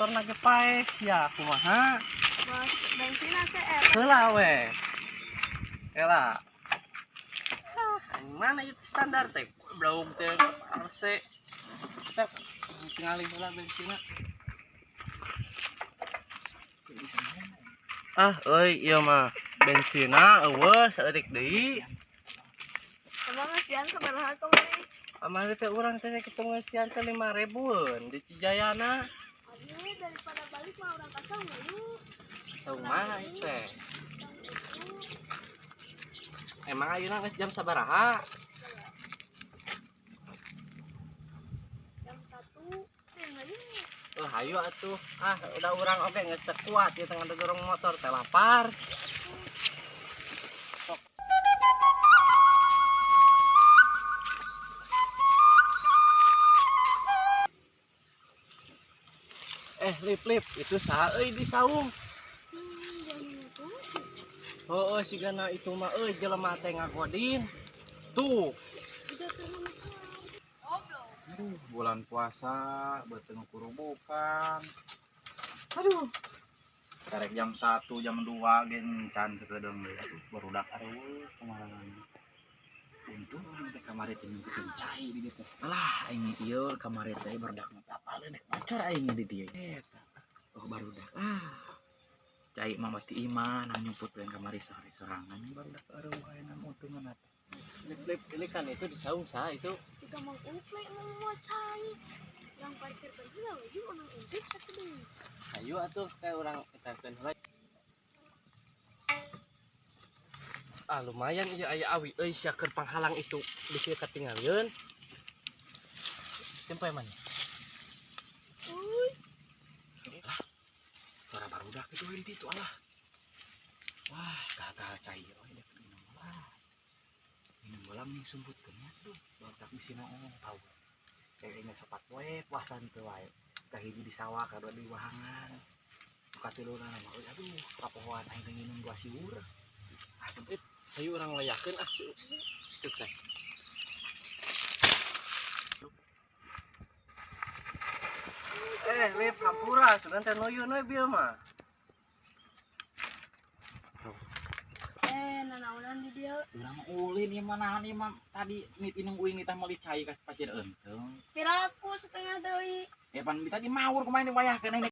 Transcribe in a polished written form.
motor nage paek ya kumaha. Bos, bensin teh Heula we. Ela. Mana itu standar teh? Blaung teh RC. Cek tingali heula bensinna. Ah, euy ieu mah bensinna eueuh saeutik deui. Emang ngesian sabaraha kemarin? Amari teh urang teh ketemu sian 5.000-eun di Cijayana. Aduh, daripada balik mah orang kasar yuk. Saung mana itu teh? Emang ayeuna geus jam sabaraha? Jam 1. Lagi. Oh, hayu atuh. Ah, udah urang oge geus teu kuat ieu teh ngedorong motor teh lapar. Lip, itu saha euy di saung? Jangan itu. Heueuh sigana itu mah euy jelema teh ngagodin. Tuh, Udah terlalu goblok. Aduh, bulan puasa beuteung kurubukan. Aduh. Karek jam 1, jam 2 gen can sakedeung deui. Aduh, barudak areueuh kemana-mana. Untung urang teh kamari teh nyumputin cai di dieu teh. Alah, aing ieu kamari teh barudak mah tapaleun rek bocor aing di dieu. Eta. Oh, barudak. Cai mah mati iman nyumputkeun kamari sore sorangan barudak areueuh ayeuna untungan atuh. lip ini kan itu di saung saha itu? Jika mau uplek mau cai. Yang parkir pergi lagi orang uplek satu deh. Hayu atuh teh urang etarkeun heula. Ah, lumayan ieu aya awi euy siakeun panghalang itu bisi katingalieun. Tempoe mana? Uy, Suara barudak itu henti itu alah. Wah, gagal cai oh ini minum lah. Minum bolang nih sumputkeun nya tuh. Barudak bisi naon tahu. Kayak ingat sepat poe puasan teu wae. Kahiji di sawah, kadua di wahangan. Katiluna mah aduh, kapohoan aing nginum gua siur. Ah, sempit. Hayu urang layakeun ah. Tuh teh. Lip hampura sugan teh noyun we bieu mah. nanaunan di dia. Urang ulin ieu mah nahan ieu mah tadi nit inung uing nitah meuli cai ka pasir enteung. Piraku setengah deui. Ya pan tadi maur kumaha wayahkeun ini